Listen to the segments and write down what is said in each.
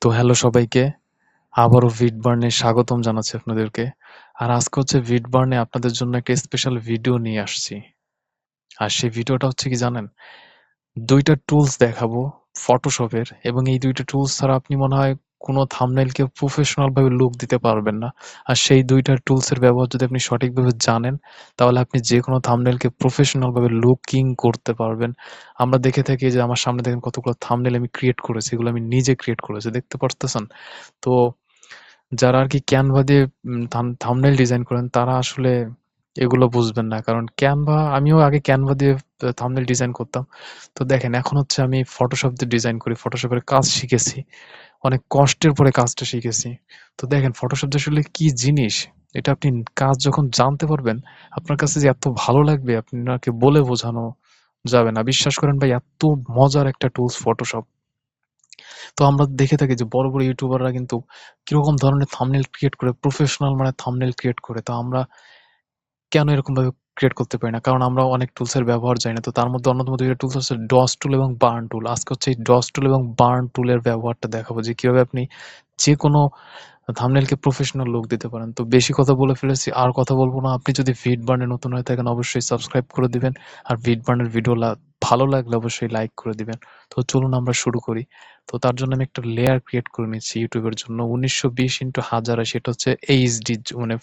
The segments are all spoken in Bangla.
তো হ্যালো সবাইকে। আবারও ভিডবার্নে স্বাগতম জানাচ্ছি আপনাদেরকে। আর আজকে হচ্ছে ভিডবার্নে আপনাদের জন্য একটা স্পেশাল ভিডিও নিয়ে আসছি। আর সেই ভিডিওটা হচ্ছে কি জানেন? ২ টা টুলস দেখাবো ফটোশপের, এবং এই ২ টা টুলস ছাড়া আপনি মনে হয় কোনো থাম্বনেইলকে প্রফেশনাল ভাবে লুক দিতে পারবেন না। আর সেই ২ টা টুলসের ব্যবহার যদি আপনি সঠিকভাবে জানেন, তাহলে আপনি যেকোনো থাম্বনেইলকে প্রফেশনাল ভাবে লুকিং করতে পারবেন। আমরা দেখে থাকি যে আমার সামনে দেখেন কতগুলো থাম্বনেইল আমি ক্রিয়েট করেছি। এগুলো আমি নিজে ক্রিয়েট করেছি। দেখতে পারতেছেন? তো যারা আরকি Canva দিয়ে থাম্বনেইল ডিজাইন করেন তারা আসলে এগুলো বুঝবেন না। কারণ আমিও আগে Canva দিয়ে থাম্বনেইল ডিজাইন করতাম। তো দেখেন এখন হচ্ছে আমি Photoshop দিয়ে ডিজাইন করি। Photoshop এর কাজ শিখেছি। অনেক কষ্টের পরে কাজটা শিখেছি। তো দেখেন Photoshop যে আসলে কি জিনিস, এটা আপনি কাজ যখন জানতে পারবেন, আপনার কাছে যে এত ভালো লাগবে আপনাকে বলে বোঝানো যাবে না। বিশ্বাস করেন ভাই, এত মজার একটা টুলস Photoshop। তো আমরা দেখে থাকি যে বড়, বড় ইউটিউবাররা কিন্তু কিরকম ধরনের থাম্বনেইল ক্রিয়েট করে, প্রফেশনাল মানে থাম্বনেইল ক্রিয়েট করে। তো আমরা কেন এরকমভাবে ক্রিয়েট করতে পারি না? কারণ আমরা অনেক টুলস এর ব্যবহার জানি না। তো তার মধ্যে অন্যতম ২ টা টুলস হচ্ছে ডস টুল এবং বার্ন টুল। আজকে হচ্ছে এই ডস টুল এবং বার্ন টুলের ব্যবহারটা দেখাবো যে কিভাবে আপনি যেকোনো থাম্বনেইলকে প্রফেশনাল লুক দিতে পারেন। তো বেশি কথা বলে ফেলেছি, আর কথা বলব না। আপনি যদি ভিডবার্নে নতুন হয়ে থাকেন অবশ্যই সাবস্ক্রাইব করে দিবেন। আর ভিডবার্নের ভিডিও ভালো লাগলে অবশ্যই লাইক করে দিবেন। তো চলুন আমরা শুরু করি। তো তার জন্য আমি একটা লেয়ার ক্রিয়েট করে নিচ্ছি YouTube এর জন্য 1920x1080, সেটা হচ্ছে এইচডি মানে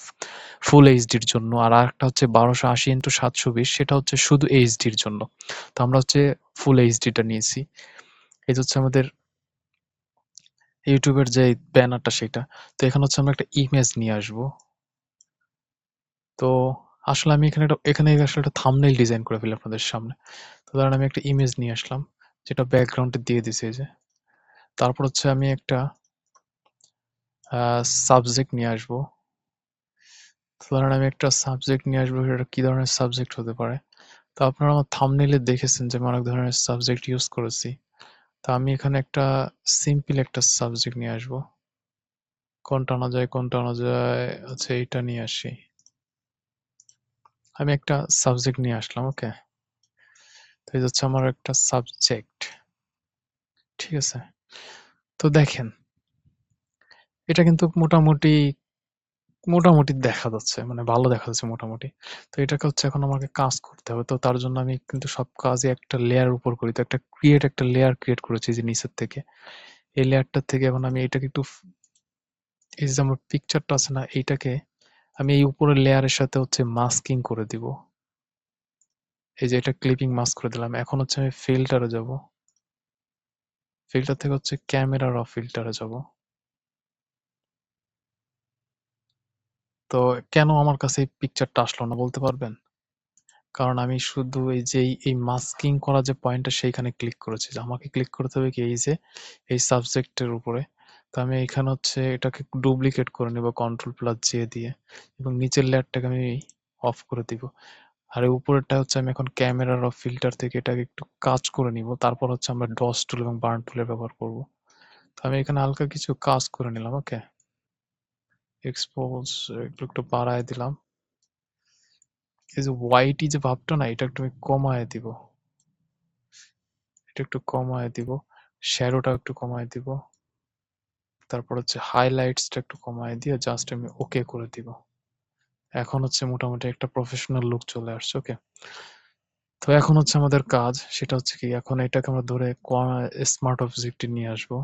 ফুল এইচডির জন্য। আর আরেকটা হচ্ছে 1280x720, সেটা হচ্ছে শুধু এইচডির জন্য। তো আমরা হচ্ছে ফুল এইচডিটা নিয়েছি। এই যে হচ্ছে আমাদের ইউটিউবের যে ব্যানারটা সেটা। তো এখানে হচ্ছে আমরা একটা ইমেজ নিয়ে আসবো। তো আসলে আমি এখানে আসলে একটা থাম্বনেইল ডিজাইন করে ফেলি আপনাদের সামনে। তো ধরেন আমি একটা ইমেজ নিয়ে আসলাম, যেটা ব্যাকগ্রাউন্ডে দিয়ে দিছি এই যে। তারপর হচ্ছে আমি একটা সাবজেক্ট নিয়ে আসবো। তো ধরেন আমি একটা সাবজেক্ট নিয়ে আসবো, সেটা কি ধরনের সাবজেক্ট হতে পারে? তো আপনারা আমার থাম্বনেইলে দেখেছেন যে আমি অনেক ধরনের সাবজেক্ট ইউজ করেছি। তো আমি এখানে একটা সিম্পল একটা সাবজেক্ট নিয়ে আসবো। কোনটা আনা যায়, আচ্ছা এইটা নিয়ে আসি। আমি একটা সাবজেক্ট নিয়ে আসলাম, ওকে। তো এই হচ্ছে আমার একটা সাবজেক্ট, ঠিক আছে। তো দেখেন এটা কিন্তু মোটামুটি মোটামুটি দেখা যাচ্ছে, মানে ভালো দেখা যাচ্ছে মোটামুটি। তো এটাকে হচ্ছে এখন আমাকে কাজ করতে হবে। তো তার জন্য আমি কিন্তু সব কাজই একটা লেয়ার উপর করি। তো একটা লেয়ার ক্রিয়েট করেছি যে নিচের থেকে। এই লেয়ারটার থেকে এখন আমি এটাকে একটু এই যে আমার পিকচারটা আছে না, এইটাকে আমি এই উপরের লেয়ারের সাথে হচ্ছে মাস্কিং করে দিব। এই যে এটা ক্লিপিং মাস্ক করে দিলাম। এখন হচ্ছে আমি ফিল্টারে যাব। ফিল্টার থেকে হচ্ছে ক্যামেরা র ফিল্টারে যাব। তো কেন আমার কাছে এই পিকচারটা আসলো না বলতে পারবেন? কারণ আমি শুধু এই যে এই মাস্কিং করা যে পয়েন্টটা সেইখানে ক্লিক করেছি। যে আমাকে ক্লিক করতে হবে কি এই যে এই সাবজেক্টের উপরে। তো আমি এখানে হচ্ছে এটাকে ডুপ্লিকেট করে নেব Ctrl+J দিয়ে, এবং নিচের লেয়ারটাকে আমি অফ করে দিব। আর এই উপরেরটা হচ্ছে আমি এখন ক্যামেরা র ফিল্টার থেকে এটাকে একটু কাজ করে নিব। তারপর হচ্ছে আমরা ডস টুল এবং বার্ন টুলের ব্যবহার করব। তো আমি এখানে হালকা কিছু কাজ করে নিলাম, ওকে। এক্সপোজ একটু একটু বাড়ায় দিলাম। এই যে হোয়াইটি যে ভাবটা না, এটা একটু আমি কমায় দিব। এটা একটু কমায় দিব। শ্যাডোটা একটু কমায় দিব। তারপর হচ্ছে হাইলাইটসটা একটু কমায় দিয়ে জাস্ট আমি ওকে করে দিব। এখন হচ্ছে মোটামুটি একটা প্রফেশনাল লুক চলে আসছে, ওকে। তো এখন হচ্ছে আমাদের কাজ, সেটা হচ্ছে কি এখন এটাকে আমরা ধরে স্মার্ট অবজেক্টে নিয়ে আসবো।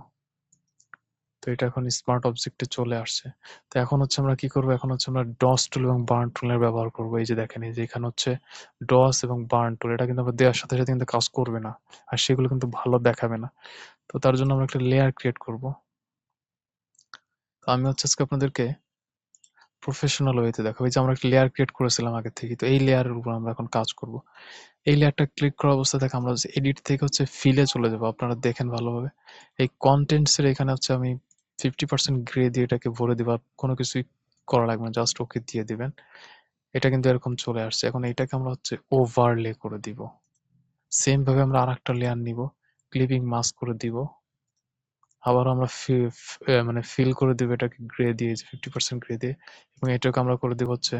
তো এটা এখন স্মার্ট অবজেক্টে চলে আসছে। তো এখন হচ্ছে আমরা কি করব? এখন হচ্ছে আমরা ডস টুল এবং বার্ন টুলের ব্যবহার করব। এই যে দেখেন, এই যে এখানে হচ্ছে ডস এবং বার্ন টুল, এটা কিন্তু আমরা দেওয়ার সাথে সাথে কিন্তু কাজ করবে না। আর সেগুলো কিন্তু ভালো দেখাবে না। তো তার জন্য আমরা একটা লেয়ার ক্রিয়েট করব। তো আমি হচ্ছে আজকে আপনাদেরকে প্রফেশনাল ওয়েতে দেখাবো। এই যে আমরা একটা লেয়ার ক্রিয়েট করেছিলাম আগে থেকে, তো এই লেয়ারের উপর আমরা এখন কাজ করব। এই লেয়ারটা ক্লিক করা অবস্থা থেকে আমরা হচ্ছে এডিট থেকে হচ্ছে ফিলে চলে যাবো। আপনারা দেখেন ভালোভাবে। এই কন্টেন্টস এর এখানে হচ্ছে আমি 50% গ্রে দিয়ে এটাকে ভরে দিব। আর কোনো কিছুই করা লাগবে না, জাস্ট ওকে দিয়ে দিবেন। এটা কিন্তু এরকম চলে আসছে। এখন এটাকে আমরা হচ্ছে ওভারলে করে দিব। সেম ভাবে আমরা আরেকটা লেয়ার নিব, ক্লিপিং মাস্ক করে দিব। আবার আমরা মানে ফিল করে দিব এটাকে গ্রে দিয়ে, 50% গ্রে দিয়ে, এবং এটাকে আমরা করে দিব হচ্ছে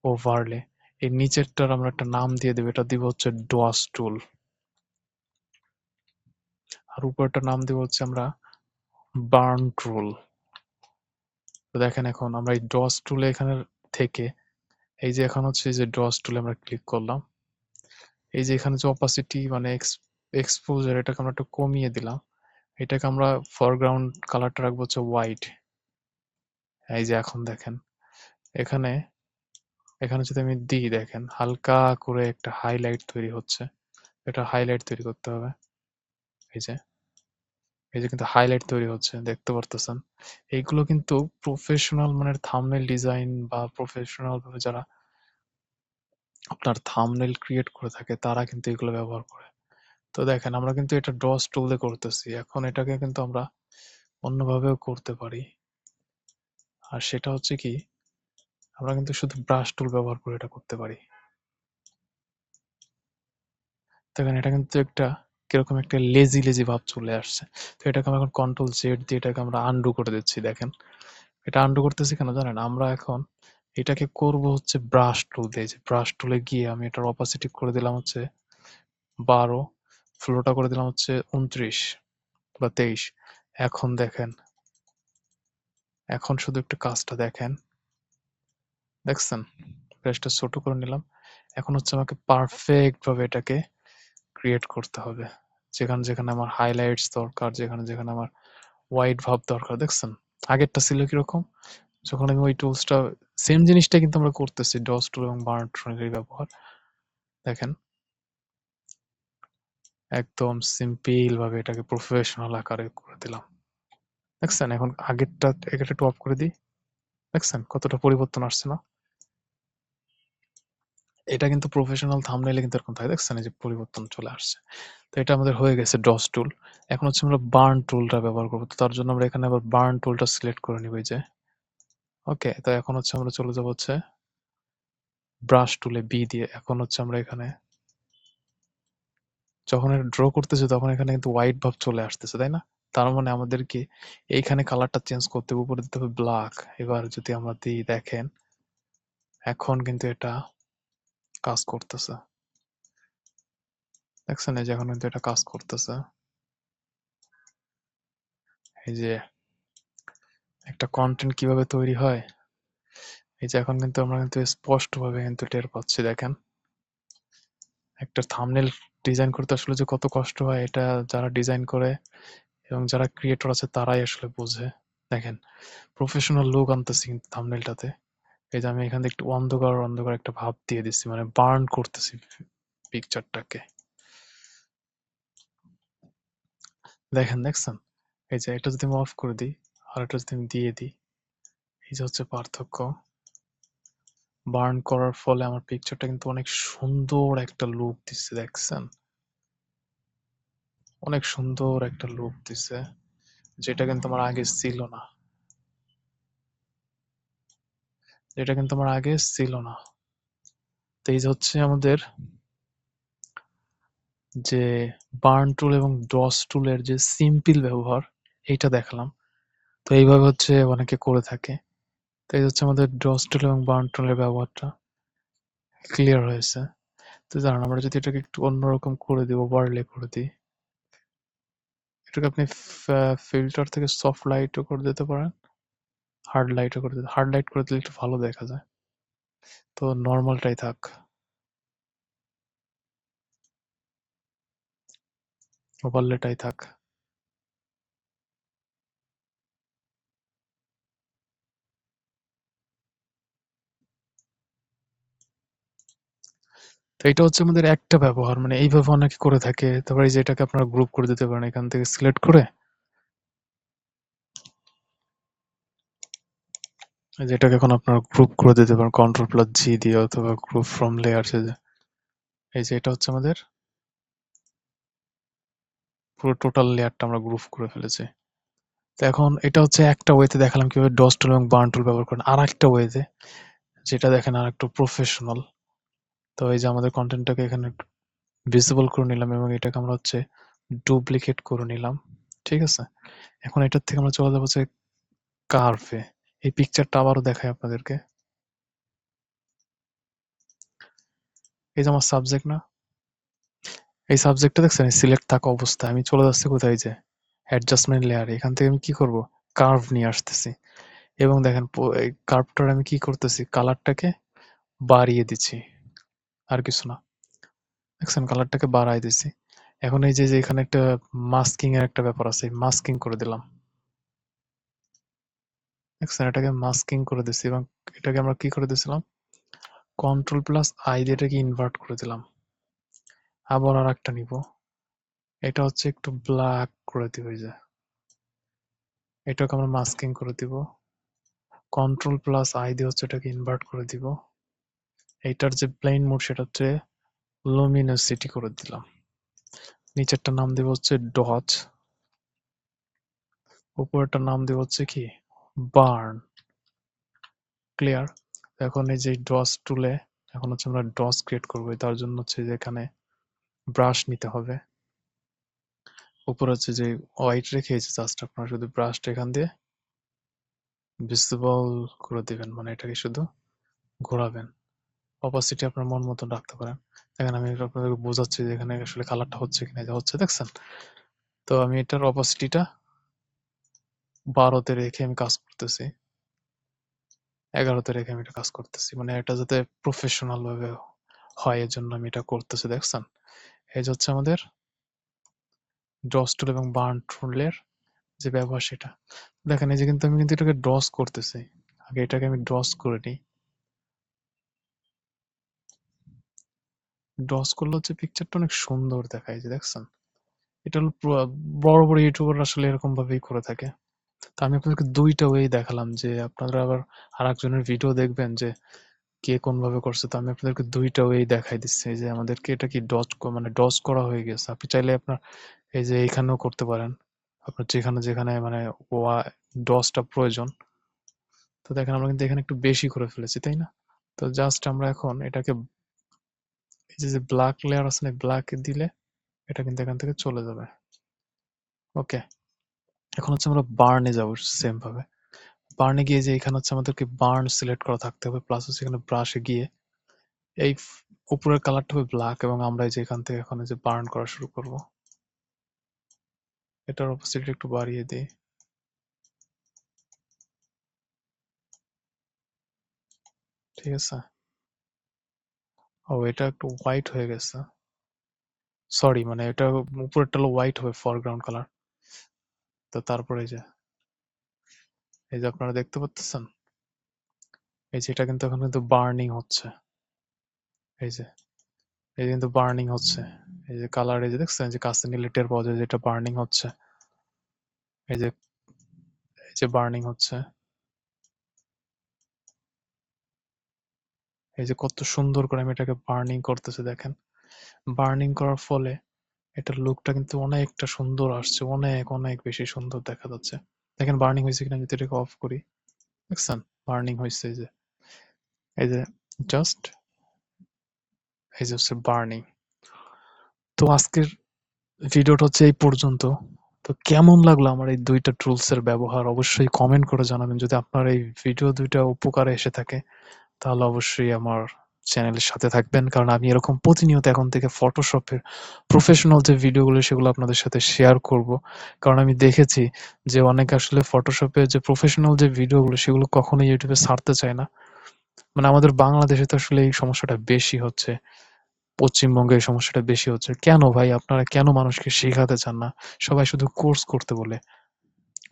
ওভারলে। এই নিচেরটার আমরা একটা নাম দিয়ে দেব, এটা দিব হচ্ছে ডস টুল। আর উপরটার নাম দিব হচ্ছে আমরা বার্ন টুল। তো দেখেন এখন আমরা এই ডস টুলে এখানে থেকে এই যে এখন হচ্ছে যে ডস টুলে আমরা ক্লিক করলাম, এই যে এখানে যে অপাসিটি মানে এক্সপোজার এটাকে আমরা একটু কমিয়ে দিলাম, এটাকে আমরা ফরগ্রাউন্ড কালারটা রাখবো হচ্ছে হোয়াইট। এই যে এখন দেখেন এখানে এখানে যদি আমি দিই দেখেন হালকা করে একটা হাইলাইট তৈরি হচ্ছে, এটা হাইলাইট তৈরি করতে হবে। এই যে এই যে কিন্তু হাইলাইট তৈরি হচ্ছে দেখতে পারতেছেন। এইগুলো কিন্তু প্রফেশনাল মানের থাম্বনেল ডিজাইন বা প্রফেশনাল ভাবে যারা আপনার থাম্বনেল ক্রিয়েট করে থাকে তারা কিন্তু এগুলো ব্যবহার করে। তো দেখেন আমরা কিন্তু এটা ডস টুল দিয়ে করতেছি, এখন এটাকে কিন্তু আমরা অন্যভাবেও করতে পারি। আর সেটা হচ্ছে কি আমরা কিন্তু শুধু ব্রাশ টুল ব্যবহার করে এটা করতে পারি। দেখেন এটা কিন্তু একটা কিরকম একটা লেজি লেজি ভাব চলে আসছে। তো এটাকে আমরা এখন কন্ট্রোল জেড দিয়ে এটাকে আমরা আন্ডু করে দিচ্ছি। দেখেন এটা আন্ডু করতেছি কেন জানেন? আমরা এখন এটাকে করব হচ্ছে ব্রাশ টুল দিয়ে। যে ব্রাশ টুলে গিয়ে আমি এটার অপাসিটি করে দিলাম হচ্ছে 12, ফ্লোটা করে দিলাম হচ্ছে 29 বা 23। এখন দেখেন, এখন শুধু একটু কাজটা দেখেন, দেখছেন? ব্রাশটা ছোট করে নিলাম। এখন হচ্ছে আমাকে পারফেক্ট ভাবে এটাকে ক্রিয়েট করতে হবে। যেখানে যেখানে আমার হাইলাইটস দরকার, যেখানে যেখানে আমার হোয়াইট ভাব দরকার, দেখছেন? আগেরটা ছিল কিরকম? যখন আমি ওই টুলসটা সেম জিনিসটা কিন্তু আমরা করতেছি ডস টুল এবং বার্ন টুলের ব্যবহার। দেখেন একদম সিম্পল ভাবে এটাকে প্রফেশনাল আকারে করে দিলাম, দেখছেন? এখন আগেরটা এটা একটু অফ করে দিই, দেখছেন কতটা পরিবর্তন আসছে না? এটা কিন্তু প্রফেশনাল থাম্বনেইলে কিন্তু এরকম থাকে, দেখছেন? এই যে পরিবর্তন চলে আসছে। তো এটা আমাদের হয়ে গেছে ডস টুল। এখন হচ্ছে আমরা বার্ন টুলটা ব্যবহার করবো, তো তার জন্য আমরা এখানে আবার বার্ন টুলটা সিলেক্ট করে নিব। এই যে ওকে, তো এখন হচ্ছে আমরা চলে যাবো হচ্ছে ব্রাশ টুলে বি দিয়ে। এখন হচ্ছে আমরা এখানে যখন এটা ড্র করতেছি তখন এখানে কিন্তু হোয়াইট ভাব চলে আসতেছে, তাই না? তার মানে আমাদেরকে এইখানে কালারটা চেঞ্জ করতে হবে, উপরে দিতে হবে ব্ল্যাক। এবার যদি আমরা দিই দেখেন এখন কিন্তু এটা কাজ করতেছে, দেখছেন? এই যে এখন কিন্তু এটা কাজ করতেছে। এই যে একটা কন্টেন্ট কিভাবে তৈরি হয়, এই যে এখন কিন্তু আমরা কিন্তু স্পষ্ট ভাবে কিন্তু টের পাচ্ছি। দেখেন একটা থাম্বনেল ডিজাইন করতে আসলে যে কত কষ্ট হয় এটা যারা ডিজাইন করে এবং যারা ক্রিয়েটর আছে তারাই আসলে বোঝে। দেখেন প্রফেশনাল লুক আনতেছি কিন্তু থাম্বনেলটাতে। এই যে আমি এখান থেকে একটু অন্ধকার অন্ধকার একটা ভাব দিয়ে দিচ্ছি, মানে বার্ন করতেছি পিকচারটাকে। দেখেন দেখছেন? এই যে এটা যদি আমি অফ করে দিই আর এটা যদি আমি দিয়ে দিই, এই যে হচ্ছে পার্থক্য। বার্ন করার ফলে আমার পিকচারটা কিন্তু অনেক সুন্দর একটা লুক দিচ্ছে, দেখছেন? অনেক সুন্দর একটা লুক দিছে, যেটা কিন্তু আমার আগে ছিল না, যেটা কিন্তু আমার আগে ছিল না। তো এই যে হচ্ছে আমাদের যে বার্ন টুল এবং ডস টুলের যে সিম্পল ব্যবহার, এইটা দেখালাম। তো এইভাবে হচ্ছে অনেকে করে থাকে। তো এই হচ্ছে আমাদের ডস টুল এবং বার্ন টুলের ব্যবহারটা ক্লিয়ার হয়েছে। তো জানেন আমরা যদি এটাকে একটু অন্যরকম করে দিই, ওভারলে করে দিই, এটাকে আপনি ফিল্টার থেকে সফট লাইটও করে দিতে পারেন, হার্ড লাইটও করে দিতে। হার্ড লাইট করে দিলে একটু ভালো দেখা যায়। তো নর্মালটাই থাক, ওভারলেটাই থাক। তো এটা হচ্ছে আমাদের একটা ব্যবহার, মানে এইভাবে অনেকে করে থাকে। তারপরে এই যে এটাকে আপনারা গ্রুপ করে দিতে পারেন এখান থেকে সিলেক্ট করে, এই যে এটাকে এখন আপনারা গ্রুপ করে দিতে পারেন কন্ট্রোল প্লাস জি দিয়ে, অথবা গ্রুপ ফ্রম লেয়ার্স। এই যে এটা হচ্ছে আমাদের পুরো টোটাল লেয়ারটা আমরা গ্রুপ করে ফেলেছি। তো এখন এটা হচ্ছে একটা ওয়েতে দেখালাম কিভাবে ডস টুল এবং বার্ন টুল ব্যবহার করেন। আর একটা ওয়েতে যেটা দেখেন আর একটু প্রফেশনাল। তো এই যে আমাদের কন্টেন্টটাকে এখানে ভিজিবল করে নিলাম এবং এটাকে আমরা হচ্ছে ডুপ্লিকেট করে নিলাম, ঠিক আছে? এখন এটার থেকে আমরা চলে যাবো হচ্ছে কার্ভে। এই পিকচারটা আবারও দেখাই আপনাদেরকে। এই যে আমার সাবজেক্ট না, এই সাবজেক্টটা দেখছেন সিলেক্ট থাকা অবস্থায় আমি চলে যাচ্ছি কোথায়, যে অ্যাডজাস্টমেন্ট লেয়ার, এখান থেকে আমি কি করব, কার্ভ নিয়ে আসতেছি এবং দেখেন এই কার্ভটার আমি কি করতেছি, কালারটাকে বাড়িয়ে দিচ্ছি, আর কিছু না। দেখছেন কালারটাকে বাড়াই দিছি। এখন এই যে এখানে একটা মাস্কিং এর একটা ব্যাপার আছে, মাস্কিং করে দিলাম। দেখছেন এটাকে মাস্কিং করে দিছি এবং এটাকে আমরা কি করে দিছিলাম, কন্ট্রোল প্লাস আই দিয়ে এটাকে ইনভার্ট করে দিলাম। আবার আর একটা নিব, এটা হচ্ছে একটু ব্ল্যাক করে দিব, এই যে এটাকে আমরা মাস্কিং করে দিব। কন্ট্রোল প্লাস আই দিয়ে হচ্ছে এটাকে ইনভার্ট করে দিব। এইটার যে প্লেন মোড সেটা হচ্ছে লুমিনোসিটি করে দিলাম। নিচেরটার নাম দিব হচ্ছে ডজ, উপরেরটার নাম দিব হচ্ছে কি, বার্ন। ক্লিয়ার? এখন এই যে ডস টুলে এখন হচ্ছে আমরা ডস ক্রিয়েট করবো, তার জন্য হচ্ছে যে এখানে ব্রাশ নিতে হবে। উপরে হচ্ছে যে হোয়াইট রেখে জাস্ট আপনারা শুধু ব্রাশটা এখান দিয়ে ভিজিবল করে দিবেন, মানে এটাকে শুধু ঘোরাবেন। অপাসিটি আপনার মন মতন রাখতে পারেন। দেখেন আমি আপনাদেরকে বোঝাচ্ছি যে এখানে আসলে কালারটা হচ্ছে কিনা, যা হচ্ছে দেখছেন। তো আমি এটার অপাসিটিটা 12-তে রেখে আমি কাজ করতেছি, 11-তে রেখে আমি এটা কাজ করতেছি, মানে এটা যাতে প্রফেশনাল ভাবে হয় এর জন্য আমি এটা করতেছি। দেখছেন এই যে হচ্ছে আমাদের ডস টুল এবং বার্ন টুলের যে ব্যবহার সেটা দেখেন। এই যে কিন্তু আমি কিন্তু এটাকে ডস করতেছি, আগে এটাকে আমি ডস করে নিই। ডস করলে হচ্ছে পিকচারটা অনেক সুন্দর দেখায়, যে দেখছেন। এটা হলো বড় বড় ইউটিউবার আসলে এরকম ভাবেই করে থাকে। তো আমি আপনাদেরকে দুইটা ওয়ে দেখালাম, যে আপনারা আবার আরেকজনের ভিডিও দেখবেন যে কে কোন ভাবে করছে। তো আমি আপনাদেরকে দুইটা ওয়ে দেখাই দিচ্ছি, যে আমাদেরকে এটা কি ডস মানে ডস করা হয়ে গেছে। আপনি চাইলে আপনার এই যে এইখানেও করতে পারেন, আপনার যেখানে যেখানে মানে ডসটা প্রয়োজন। তো দেখেন আমরা কিন্তু এখানে একটু বেশি করে ফেলেছি, তাই না? তো জাস্ট আমরা এখন এটাকে এই যে ব্ল্যাক লেয়ার আছে না, ব্ল্যাক দিলে এটা কিন্তু এখান থেকে চলে যাবে। ওকে, এখন হচ্ছে আমরা বার্নে যাবো সেম ভাবে। বার্নে গিয়ে যে এখানে হচ্ছে আমাদেরকে বার্ন সিলেক্ট করা থাকতে হবে, প্লাস হচ্ছে এখানে ব্রাশে গিয়ে এই উপরের কালারটা হবে ব্ল্যাক এবং আমরা এই যে এখান থেকে এখন এই যে বার্ন করা শুরু করব। এটার অপোসিটি একটু বাড়িয়ে দিই, ঠিক আছে। ও এটা একটু হোয়াইট হয়ে গেছে, সরি, মানে এটা উপরেরটা হলো হোয়াইট হবে ফরগ্রাউন্ড কালার। তো তারপরে এই যে আপনারা দেখতে পাচ্ছেন, এই যে এটা কিন্তু এখন কিন্তু বার্নিং হচ্ছে, এই যে এই যে কিন্তু বার্নিং হচ্ছে। এই যে কালার, এই যে দেখছেন যে কাছে নিলে টের পাওয়া যায় যে এটা বার্নিং হচ্ছে। এই যে এই যে বার্নিং হচ্ছে, এই যে কত সুন্দর করে আমি এটাকে বার্নিং করতেছি দেখেন। বার্নিং করার ফলে এটার লুকটা কিন্তু অনেকটা সুন্দর আসছে, অনেক অনেক বেশি সুন্দর দেখা যাচ্ছে। দেখেন বার্নিং হয়েছে কিনা, যদি এটাকে অফ করি, দেখছেন বার্নিং হয়েছে। এই যে জাস্ট এই যে হচ্ছে বার্নিং। তো আজকের ভিডিওটা হচ্ছে এই পর্যন্ত। তো কেমন লাগলো আমার এই দুইটা টুলস এর ব্যবহার, অবশ্যই কমেন্ট করে জানাবেন। যদি আপনার এই ভিডিও দুইটা উপকারে এসে থাকে তাহলে অবশ্যই আমার চ্যানেলের সাথে থাকবেন, কারণ আমি এরকম প্রতিনিয়ত এখন থেকে ফটোশপের প্রফেশনাল যে ভিডিওগুলো সেগুলো আপনাদের সাথে শেয়ার করব। কারণ আমি দেখেছি যে অনেকে আসলে ফটোশপের যে প্রফেশনাল যে ভিডিওগুলো সেগুলো কখনো ইউটিউবে ছাড়তে চায় না। মানে আমাদের বাংলাদেশে তো আসলে এই সমস্যাটা বেশি হচ্ছে, পশ্চিমবঙ্গে এই সমস্যাটা বেশি হচ্ছে। কেন ভাই আপনারা কেন মানুষকে শেখাতে চান না? সবাই শুধু কোর্স করতে বলে।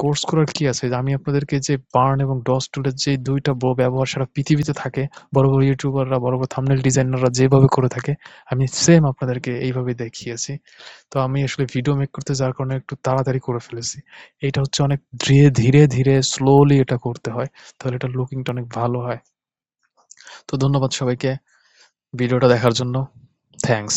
কোর্স করার কি আছে? আমি আপনাদেরকে যে বার্ন এবং ডস টুলের যে ২ টা ব্যবহার সারা পৃথিবীতে থাকে, বড়, বড় ইউটিউবাররা, বড়, বড় থাম্বনেল ডিজাইনাররা যেভাবে করে থাকে, আমি সেম আপনাদেরকে এইভাবে দেখিয়েছি। তো আমি আসলে ভিডিও মেক করতে যাওয়ার কারণে একটু তাড়াতাড়ি করে ফেলেছি। এইটা হচ্ছে অনেক ধীরে, ধীরে স্লোলি এটা করতে হয়। তাহলে এটার লুকিংটা অনেক ভালো হয়। তো ধন্যবাদ সবাইকে ভিডিওটা দেখার জন্য। থ্যাংকস।